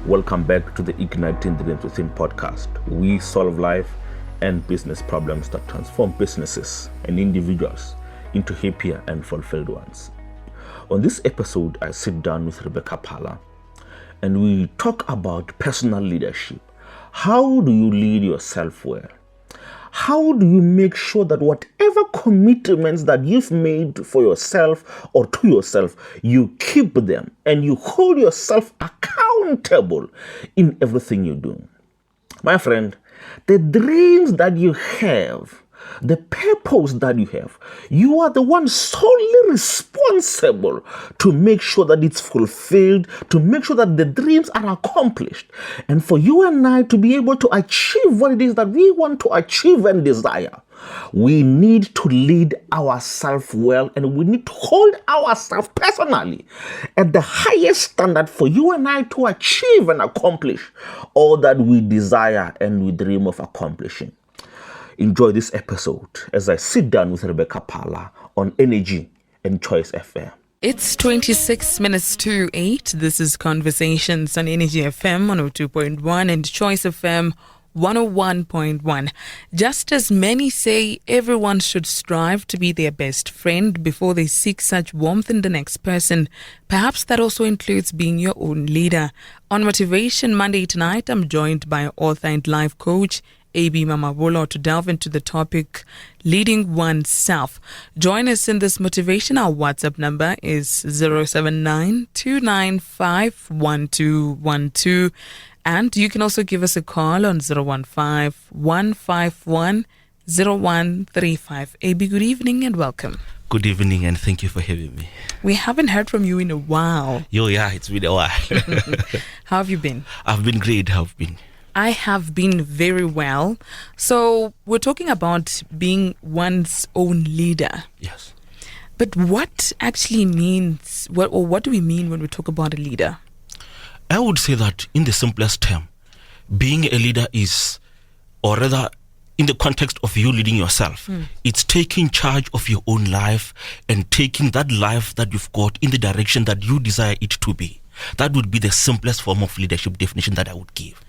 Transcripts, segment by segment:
Welcome back to the Igniting Dreams Within podcast. We solve life and business problems that transform businesses and individuals into happier and fulfilled ones. On this episode, I sit down with Rebecca Phala and we talk about personal leadership. How do you lead yourself well? How do you make sure that whatever commitments that you've made for yourself or to yourself, you keep them and you hold yourself accountable in everything you do? My friend, the dreams that you have, the purpose that you are the one solely responsible to make sure that it's fulfilled, to make sure that the dreams are accomplished. And for you and I to be able to achieve what it is that we want to achieve and desire, we need to lead ourselves well, and we need to hold ourselves personally at the highest standard for you and I to achieve and accomplish all that we desire and we dream of accomplishing. Enjoy this episode as I sit down with Rebecca Phala on Energy and Choice FM. It's 26 minutes to 8. This is Conversations on Energy FM 102.1 and Choice FM 101.1. Just as many say everyone should strive to be their best friend before they seek such warmth in the next person, perhaps that also includes being your own leader. On Motivation Monday tonight, I'm joined by author and life coach Ebenezer Mamabolo to delve into the topic leading oneself. Join us in this motivation. Our WhatsApp number is 079-295-1212, and you can also give us a call on 015-151-0135. Ab, good evening and welcome. Good evening and thank you for having me. We haven't heard from you in a while. Yeah, it's been a while. How have you been? I've been great. How have you been? I have been very well. So we're talking about being one's own leader. Yes. But what actually means, what do we mean when we talk about a leader? I would say that in the simplest term, being a leader is, or rather in the context of you leading yourself, it's taking charge of your own life and taking that life that you've got in the direction that you desire it to be. That would be the simplest form of leadership definition that I would give.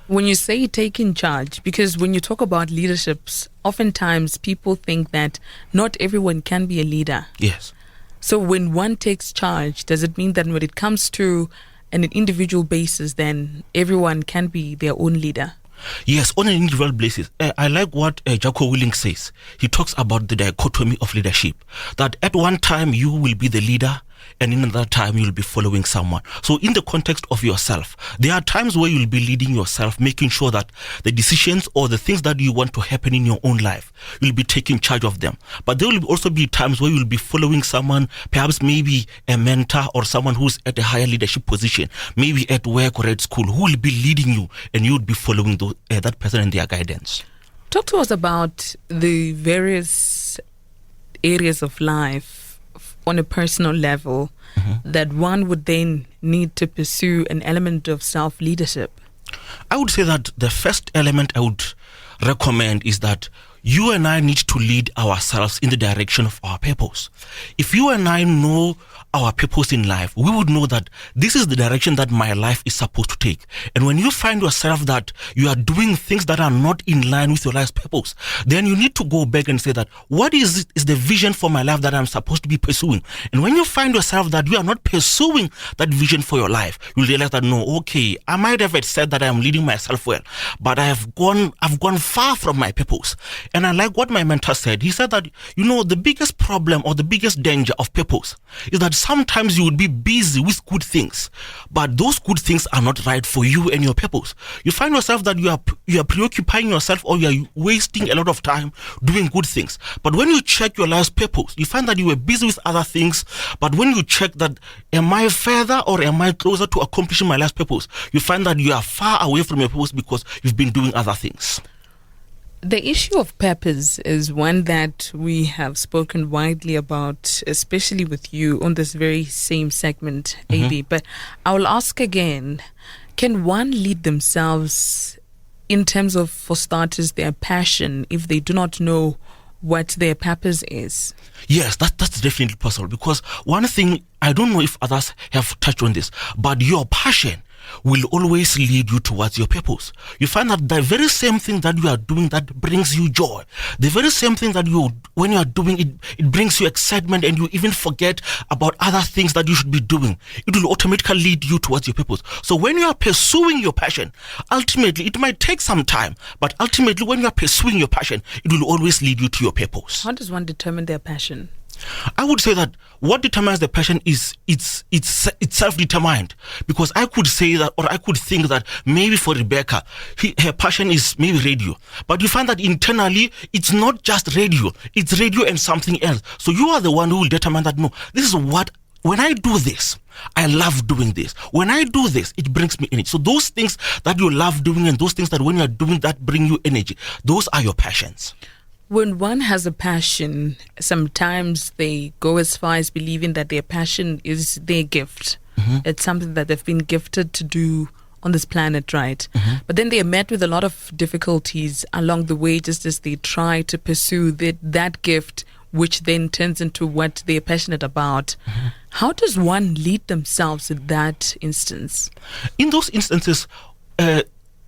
When you say taking charge, because when you talk about leaderships, oftentimes people think that not everyone can be a leader. Yes. So when one takes charge, does it mean that when it comes to an individual basis, then everyone can be their own leader? Yes, on an individual basis. I like what Jocko Willink says. He talks about the dichotomy of leadership, that at one time you will be the leader, and in another time you'll be following someone. So in the context of yourself, there are times where you'll be leading yourself, making sure that the decisions or the things that you want to happen in your own life, you'll be taking charge of them. But there will also be times where you'll be following someone, perhaps maybe a mentor or someone who's at a higher leadership position, maybe at work or at school, who will be leading you, and you'll be following that person and their guidance. Talk to us about the various areas of life on a personal level that one would then need to pursue an element of self-leadership. I would say that the first element I would recommend is that you and I need to lead ourselves in the direction of our purpose. If you and I know our purpose in life, we would know that this is the direction that my life is supposed to take. And when you find yourself that you are doing things that are not in line with your life's purpose, then you need to go back and say that what is the vision for my life that I'm supposed to be pursuing? And when you find yourself that you are not pursuing that vision for your life, you'll realize that no, okay, I might have said that I'm leading myself well, but I've gone far from my purpose. And I like what my mentor said. He said that, the biggest problem or the biggest danger of purpose is that sometimes you would be busy with good things, but those good things are not right for you and your purpose. You find yourself that you are preoccupying yourself, or you are wasting a lot of time doing good things. But when you check your life's purpose, you find that you were busy with other things. But when you check that, am I further or am I closer to accomplishing my life's purpose, you find that you are far away from your purpose because you've been doing other things. The issue of purpose is one that we have spoken widely about, especially with you on this very same segment, AB. But I will ask again, can one lead themselves in terms of, for starters, their passion if they do not know what their purpose is? Yes, that's definitely possible, because one thing, I don't know if others have touched on this, but your passion will always lead you towards your purpose. You find that the very same thing that you are doing that brings you joy, the very same thing that when you are doing it, it brings you excitement, and you even forget about other things that you should be doing. It will automatically lead you towards your purpose. So when you are pursuing your passion, ultimately, it might take some time, but ultimately when you are pursuing your passion, it will always lead you to your purpose. How does one determine their passion? I would say that what determines the passion is it's self-determined, because I could say that, or I could think that maybe for Rebecca, her passion is maybe radio, but you find that internally it's not just radio, it's radio and something else. So you are the one who will determine that, no, this is what, when I do this, I love doing this. When I do this, it brings me energy. So those things that you love doing and those things that when you are doing that bring you energy, those are your passions. When one has a passion, sometimes they go as far as believing that their passion is their gift. It's something that they've been gifted to do on this planet, right? But then they are met with a lot of difficulties along the way, just as they try to pursue that gift, which then turns into what they're passionate about. How does one lead themselves in that instance? In those instances,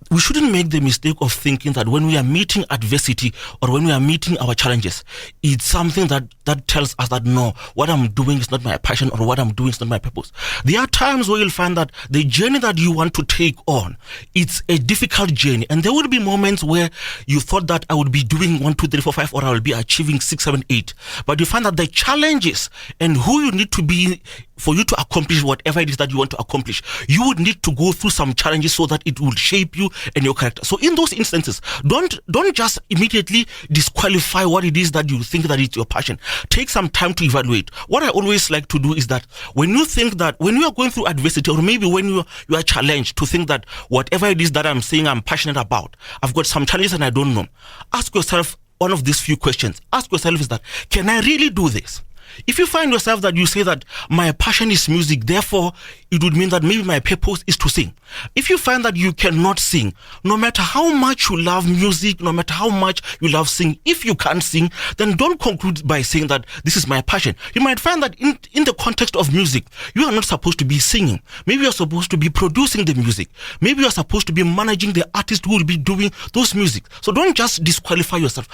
we shouldn't make the mistake of thinking that when we are meeting adversity or when we are meeting our challenges, it's something that tells us that, no, what I'm doing is not my passion, or what I'm doing is not my purpose. There are times where you'll find that the journey that you want to take on, it's a difficult journey. And there will be moments where you thought that I would be doing 1, 2, 3, 4, 5, or I will be achieving 6, 7, 8. But you find that the challenges and who you need to be for you to accomplish whatever it is that you want to accomplish, you would need to go through some challenges so that it will shape you and your character. So in those instances, don't just immediately disqualify what it is that you think that it's your passion. Take some time to evaluate. What I always like to do is that when you think that when you are going through adversity, or maybe when you are challenged to think that whatever it is that I'm saying I'm passionate about, I've got some challenges and I don't know, ask yourself one of these few questions. Ask yourself is that, can I really do this? If you find yourself that you say that my passion is music, therefore it would mean that maybe my purpose is to sing. If you find that you cannot sing, no matter how much you love music, no matter how much you love singing, if you can't sing, then don't conclude by saying that this is my passion. You might find that in the context of music, you are not supposed to be singing. Maybe you're supposed to be producing the music. Maybe you're supposed to be managing the artist who will be doing those music. So don't just disqualify yourself.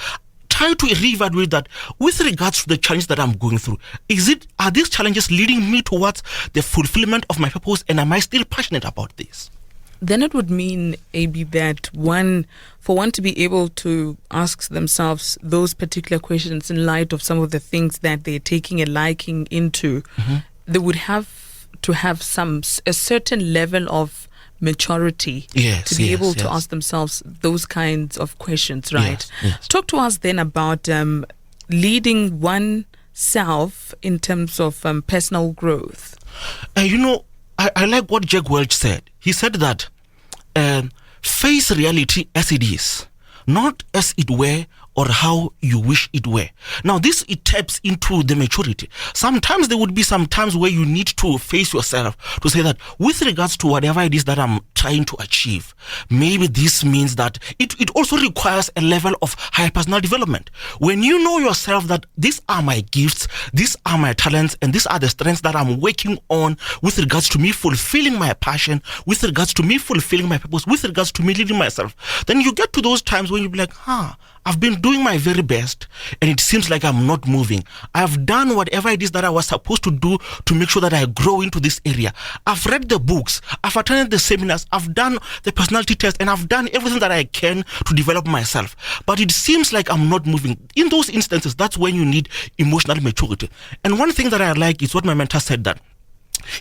Try to reevaluate that with regards to the challenges that I'm going through. Are these challenges leading me towards the fulfillment of my purpose, and am I still passionate about this? Then it would mean, AB, that for one to be able to ask themselves those particular questions in light of some of the things that they're taking a liking into, they would have to have a certain level of maturity to be able to ask themselves those kinds of questions, right? Yes. Talk to us then about leading oneself in terms of personal growth. I like what Jack Welch said. He said that face reality as it is, not as it were or how you wish it were. Now it taps into the maturity. Sometimes there would be some times where you need to face yourself to say that with regards to whatever it is that I'm trying to achieve, maybe this means that it also requires a level of higher personal development. When you know yourself that these are my gifts, these are my talents, and these are the strengths that I'm working on with regards to me fulfilling my passion, with regards to me fulfilling my purpose, with regards to me leading myself, then you get to those times when you be like, I've been doing my very best and it seems like I'm not moving. I've done whatever it is that I was supposed to do to make sure that I grow into this area. I've read the books, I've attended the seminars, I've done the personality test, and I've done everything that I can to develop myself. But it seems like I'm not moving. In those instances, that's when you need emotional maturity. And one thing that I like is what my mentor said, that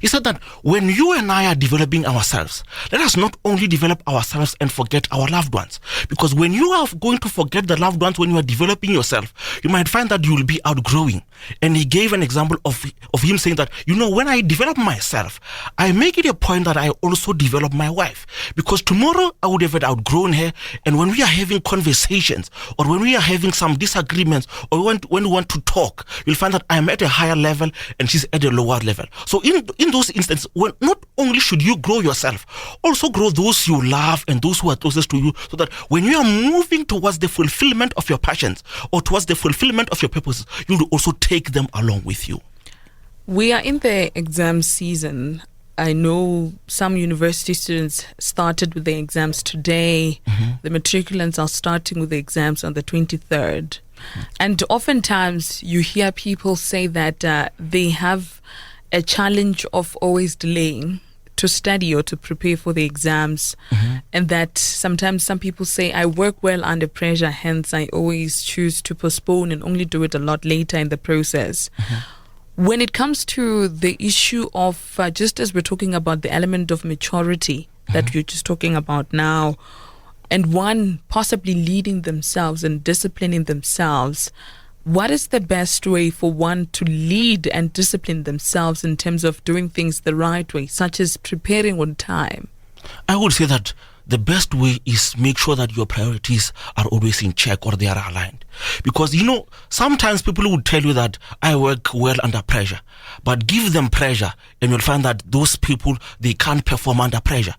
he said that when you and I are developing ourselves, let us not only develop ourselves and forget our loved ones. Because when you are going to forget the loved ones when you are developing yourself, you might find that you will be outgrowing. And he gave an example of him saying that, when I develop myself, I make it a point that I also develop my wife. Because tomorrow I would have outgrown her, and when we are having conversations, or when we are having some disagreements, or when we want to talk, you'll find that I'm at a higher level and she's at a lower level. So in those instances, when not only should you grow yourself, also grow those you love and those who are closest to you, so that when you are moving towards the fulfillment of your passions or towards the fulfillment of your purposes, you will also take them along with you. We are in the exam season. I know some university students started with their exams today. The matriculants are starting with the exams on the 23rd. And oftentimes you hear people say that they have a challenge of always delaying to study or to prepare for the exams. And that sometimes some people say, I work well under pressure, hence I always choose to postpone and only do it a lot later in the process. When it comes to the issue of, just as we're talking about the element of maturity that you're just talking about now, and one possibly leading themselves and disciplining themselves, what is the best way for one to lead and discipline themselves in terms of doing things the right way, such as preparing on time? I would say that the best way is make sure that your priorities are always in check or they are aligned. Because, sometimes people would tell you that I work well under pressure, but give them pressure and you'll find that those people, they can't perform under pressure.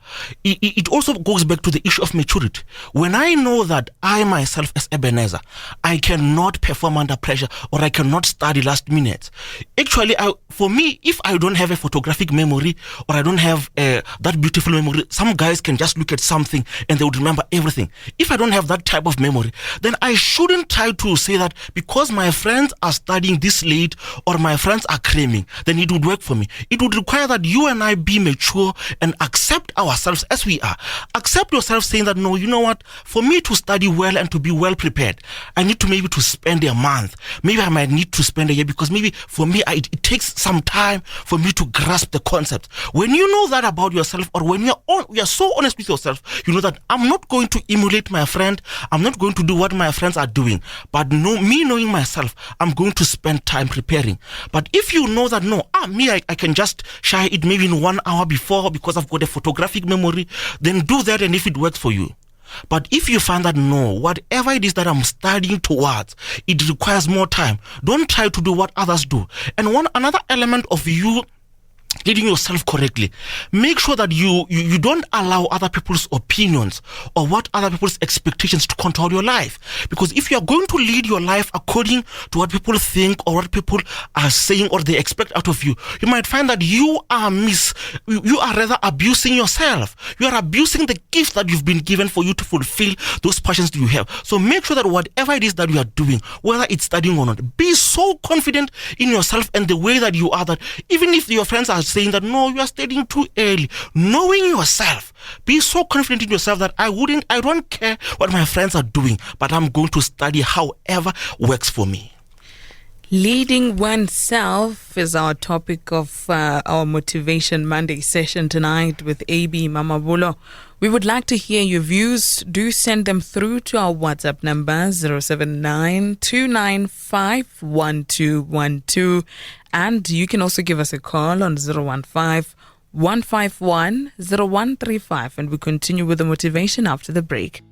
It also goes back to the issue of maturity. When I know that I myself as Ebenezer, I cannot perform under pressure or I cannot study last minute. Actually, for me, if I don't have a photographic memory or I don't have that beautiful memory, some guys can just look at something and they would remember everything. If I don't have that type of memory, then I shouldn't try to say that because my friends are studying this late or my friends are cramming, then it would work for me. It would require that you and I be mature and accept ourselves as we are. Accept yourself saying that, no, you know what? For me to study well and to be well prepared, I need to maybe to spend a month. Maybe I might need to spend a year because maybe for me, it takes some time for me to grasp the concept. When you know that about yourself or when you are so honest with yourself, you know that I'm not going to emulate my friend. I'm not going to do what my friends are doing. But me knowing myself, I'm going to spend time preparing. But if you know that, no, I can just share it maybe in 1 hour before because I've got a photographic memory, then do that and if it works for you. But if you find that, no, whatever it is that I'm studying towards, it requires more time, don't try to do what others do. And another element of you leading yourself correctly, make sure that you don't allow other people's opinions or what other people's expectations to control your life. Because if you are going to lead your life according to what people think or what people are saying or they expect out of you, you might find that you are rather abusing yourself. You are abusing the gift that you've been given for you to fulfill those passions that you have. So make sure that whatever it is that you are doing, whether it's studying or not, be so confident in yourself and the way that you are that even if your friends are saying that, no, you are studying too early, knowing yourself, be so confident in yourself that I don't care what my friends are doing, but I'm going to study however works for me. Leading oneself is our topic of our Motivation Monday session tonight with Ebenezer Mamabolo. We would like to hear your views. Do send them through to our WhatsApp number 079-295-1212. And you can also give us a call on 015-151-0135. And we continue with the motivation after the break.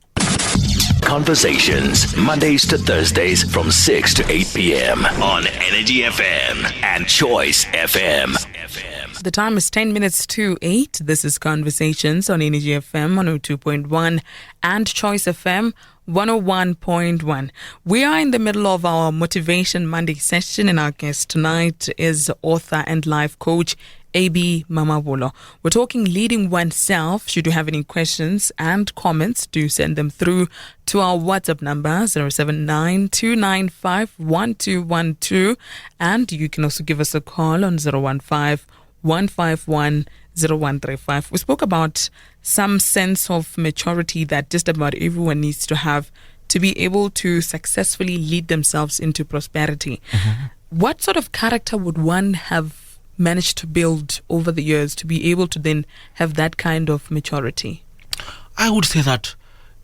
Conversations, Mondays to Thursdays from 6 to 8 p.m. on Energy FM and Choice FM. The time is 10 minutes to 8. This is Conversations on Energy FM 102.1 and Choice FM 101.1. We are in the middle of our Motivation Monday session, and our guest tonight is author and life coach Ebenezer Mamabolo. We're talking leading oneself. Should you have any questions and comments, do send them through to our WhatsApp number 079-295-1212, and you can also give us a call on 015-151-0135. We spoke about some sense of maturity that just about everyone needs to have to be able to successfully lead themselves into prosperity. What sort of character would one have managed to build over the years to be able to then have that kind of maturity? I would say that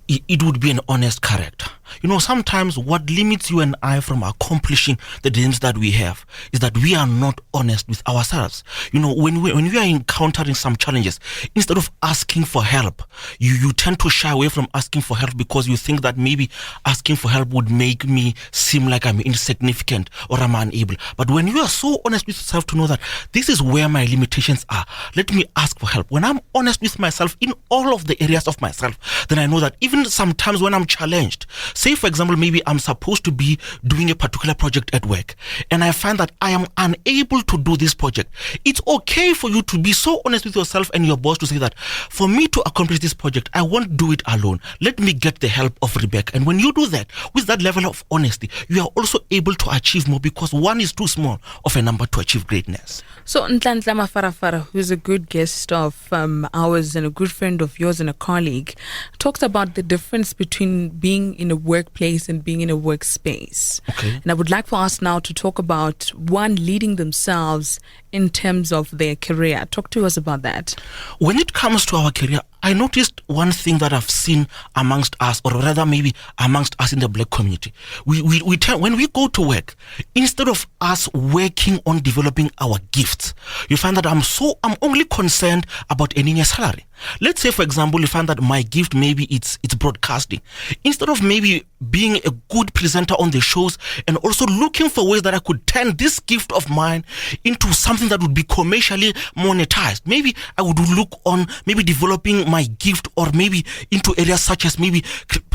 it would be an honest character. Sometimes what limits you and I from accomplishing the dreams that we have is that we are not honest with ourselves. When we are encountering some challenges, instead of asking for help, you tend to shy away from asking for help because you think that maybe asking for help would make me seem like I'm insignificant or I'm unable. But when you are so honest with yourself to know that this is where my limitations are, let me ask for help. When I'm honest with myself in all of the areas of myself, then I know that even sometimes when I'm challenged, Say, for example, maybe I'm supposed to be doing a particular project at work, and I find that I am unable to do this project. It's okay for you to be so honest with yourself and your boss to say that, for me to accomplish this project, I won't do it alone. Let me get the help of Rebecca. And when you do that, with that level of honesty, you are also able to achieve more, because one is too small of a number to achieve greatness. So Nhlanhla Mafarafara, who's a good guest of ours and a good friend of yours and a colleague, talked about the difference between being in a workplace and being in a workspace. Okay. And I would like for us now to talk about one leading themselves in terms of their career. Talk to us about that. When it comes to our career, I noticed one thing that I've seen amongst us, or rather maybe amongst us in the black community. We tend, when we go to work, instead of us working on developing our gifts, you find that I'm only concerned about earning a salary. Let's say, for example, you find that my gift, maybe it's broadcasting. Instead of maybe being a good presenter on the shows and also looking for ways that I could turn this gift of mine into something that would be commercially monetized. Maybe I would look on maybe developing my gift, or maybe into areas such as maybe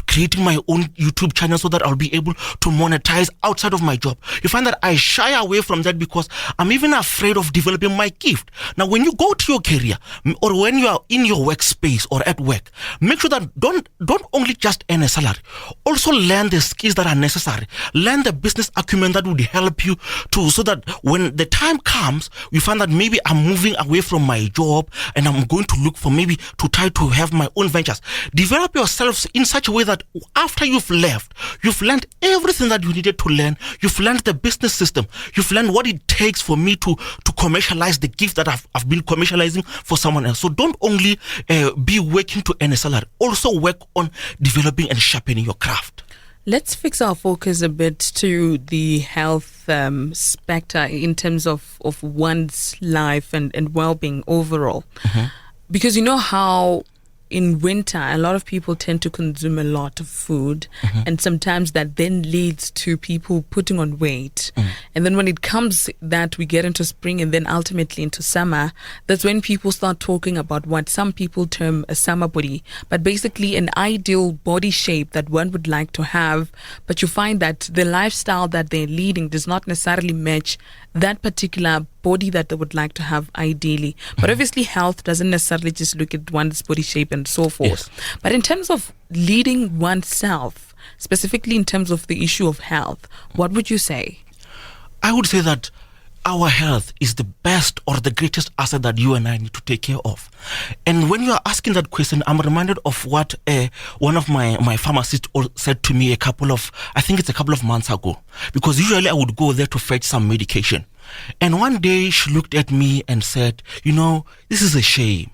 creating my own YouTube channel so that I'll be able to monetize outside of my job. You find that I shy away from that because I'm even afraid of developing my gift. Now, when you go to your career, or when you are in your workspace or at work, make sure that don't only just earn a salary. Also learn the skills that are necessary. Learn the business acumen that would help you to, so that when the time comes, you find that maybe I'm moving away from my job and I'm going to look for maybe to try to have my own ventures. Develop yourselves in such a way that after you've left, you've learned everything that you needed to learn. You've learned the business system. You've learned what it takes for me to commercialize the gift that I've been commercializing for someone else. So don't only be working to earn a salary. Also work on developing and sharpening your craft. Let's fix our focus a bit to the health specter in terms of one's life and well-being overall. Mm-hmm. Because you know how in winter, a lot of people tend to consume a lot of food, mm-hmm. and sometimes that then leads to people putting on weight. Mm. And then when it comes that we get into spring and then ultimately into summer, that's when people start talking about what some people term a summer body, but basically an ideal body shape that one would like to have. But you find that the lifestyle that they're leading does not necessarily match that particular body that they would like to have ideally. But obviously health doesn't necessarily just look at one's body shape and so forth. Yes. But in terms of leading oneself, specifically in terms of the issue of health, what would you say? I would say that our health is the best or the greatest asset that you and I need to take care of. And when you are asking that question, I'm reminded of what one of my pharmacists said to me a couple of months ago. Because usually I would go there to fetch some medication. And one day she looked at me and said, you know, this is a shame.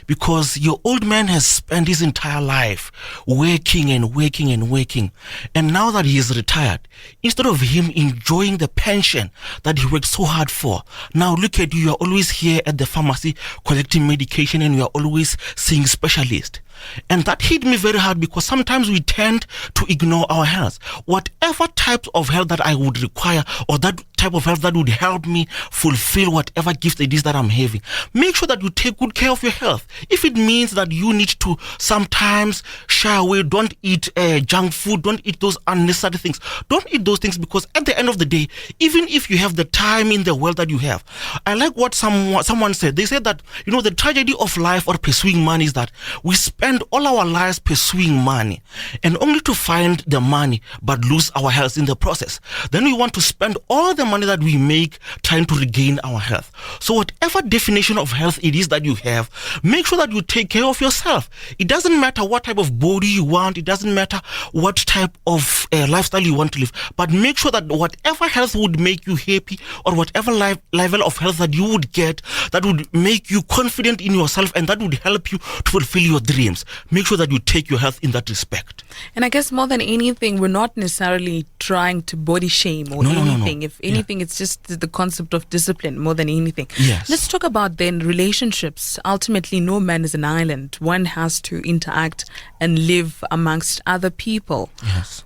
Because your old man has spent his entire life working and working and working. And now that he is retired, instead of him enjoying the pension that he worked so hard for, now look at you, you are always here at the pharmacy collecting medication and you are always seeing specialists. And that hit me very hard because sometimes we tend to ignore our health. Whatever types of health that I would require, or that type of health that would help me fulfill whatever gift it is that I'm having, make sure that you take good care of your health. If it means that you need to sometimes shy away, don't eat junk food, don't eat those unnecessary things. Don't eat those things, because at the end of the day, even if you have the time in the world that you have, I like what someone said. They said that, you know, the tragedy of life or pursuing money is that we spend all our lives pursuing money and only to find the money but lose our health in the process. Then we want to spend all the money that we make trying to regain our health. So whatever definition of health it is that you have, make sure that you take care of yourself. It doesn't matter what type of body you want. It doesn't matter what type of lifestyle you want to live, but make sure that whatever health would make you happy, or whatever level of health that you would get that would make you confident in yourself and that would help you to fulfill your dreams, make sure that you take your health in that respect. And I guess more than anything, we're not necessarily trying to body shame or anything. No. If anything, it's just the concept of discipline more than anything. Yes. Let's talk about then relationships. Ultimately, no man is an island. One has to interact and live amongst other people. Yes.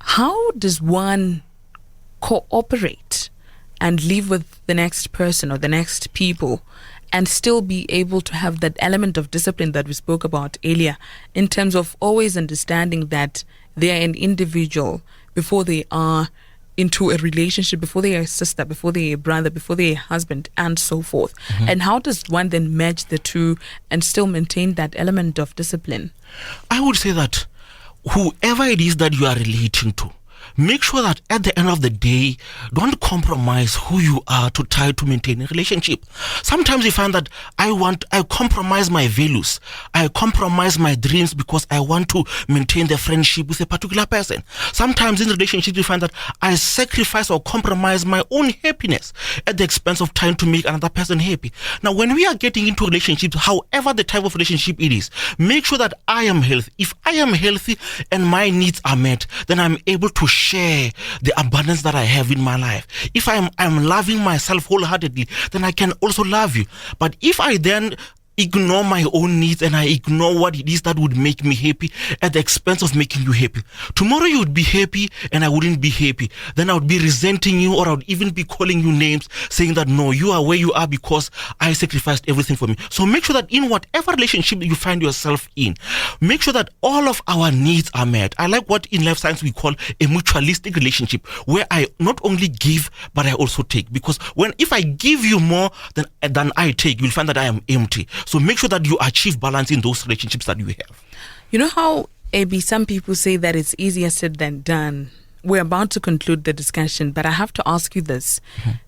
How does one cooperate and live with the next person or the next people and still be able to have that element of discipline that we spoke about earlier, in terms of always understanding that they are an individual before they are into a relationship, before they are a sister, before they are a brother, before they are a husband, and so forth. And how does one then merge the two and still maintain that element of discipline? I would say that whoever it is that you are relating to, make sure that at the end of the day, don't compromise who you are to try to maintain a relationship. Sometimes you find that I compromise my values, I compromise my dreams because I want to maintain the friendship with a particular person. Sometimes in relationships you find that I sacrifice or compromise my own happiness at the expense of trying to make another person happy. Now, when we are getting into relationships, however the type of relationship it is, make sure that I am healthy. If I am healthy and my needs are met, then I'm able to share the abundance that I have in my life. If I'm loving myself wholeheartedly, then I can also love you. But if I then ignore my own needs and I ignore what it is that would make me happy at the expense of making you happy, tomorrow you would be happy and I wouldn't be happy. Then I would be resenting you, or I would even be calling you names, saying that no, you are where you are because I sacrificed everything for me. So make sure that in whatever relationship you find yourself in, make sure that all of our needs are met. I like what in life science we call a mutualistic relationship, where I not only give but I also take. Because if I give you more than I take, you'll find that I am empty. So make sure that you achieve balance in those relationships that you have. You know how, AB, some people say that it's easier said than done. We're about to conclude the discussion, but I have to ask you this.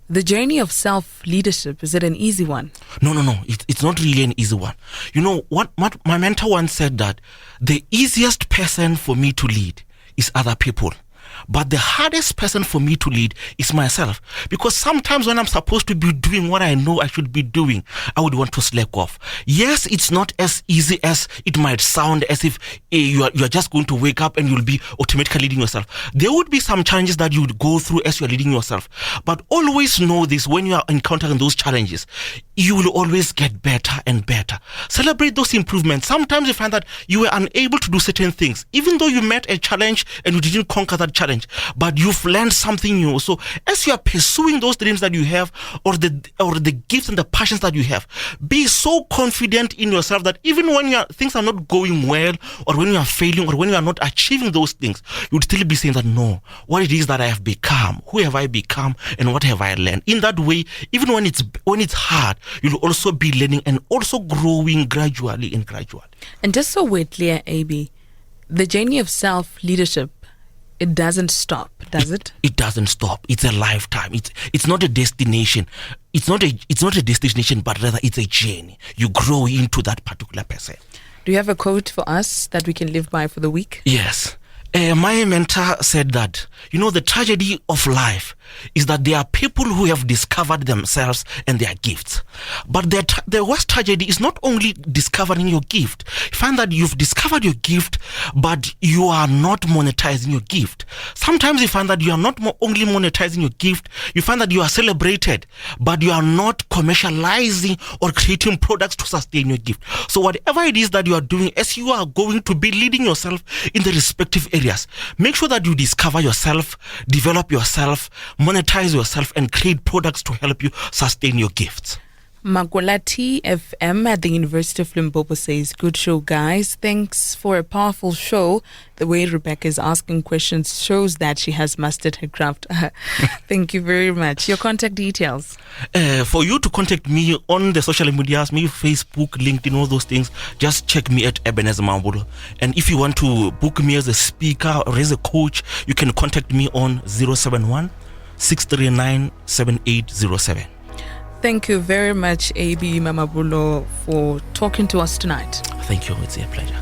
The journey of self-leadership, is it an easy one? No. It's not really an easy one. You know, what my mentor once said, that the easiest person for me to lead is other people. But the hardest person for me to lead is myself. Because sometimes when I'm supposed to be doing what I know I should be doing, I would want to slack off. Yes, it's not as easy as it might sound, as if you are just going to wake up and you'll be automatically leading yourself. There would be some challenges that you would go through as you're leading yourself. But always know this: when you are encountering those challenges, you will always get better and better. Celebrate those improvements. Sometimes you find that you were unable to do certain things, even though you met a challenge and you didn't conquer that challenge, but you've learned something new. So as you are pursuing those dreams that you have, or the gifts and the passions that you have, be so confident in yourself that even when things are not going well, or when you are failing, or when you are not achieving those things, you would still be saying that no, what it is that I have become, who have I become, and what have I learned. In that way, even when it's hard, you'll also be learning and also growing gradually. And just so we're clear, AB, the journey of self-leadership, it doesn't stop, does it? It doesn't stop. It's a lifetime. It's not a destination. It's not a destination, but rather it's a journey. You grow into that particular person. Do you have a quote for us that we can live by for the week? Yes. My mentor said that, the tragedy of life is that there are people who have discovered themselves and their gifts. But the worst tragedy is not only discovering your gift. You find that you've discovered your gift, but you are not monetizing your gift. Sometimes you find that you are not only monetizing your gift, you find that you are celebrated, but you are not commercializing or creating products to sustain your gift. So whatever it is that you are doing, as you are going to be leading yourself in the respective areas, make sure that you discover yourself, develop yourself, monetize yourself, and create products to help you sustain your gifts. Magolati FM at the University of Limpopo says, good show, guys. Thanks for a powerful show. The way Rebecca is asking questions shows that she has mastered her craft. Thank you very much. Your contact details. For you to contact me on the social medias, maybe Facebook, LinkedIn, all those things, just check me at Ebenezer Mamabolo. And if you want to book me as a speaker or as a coach, you can contact me on 071 639 7807. Thank you very much, AB Mamabolo, for talking to us tonight. Thank you. It's a pleasure.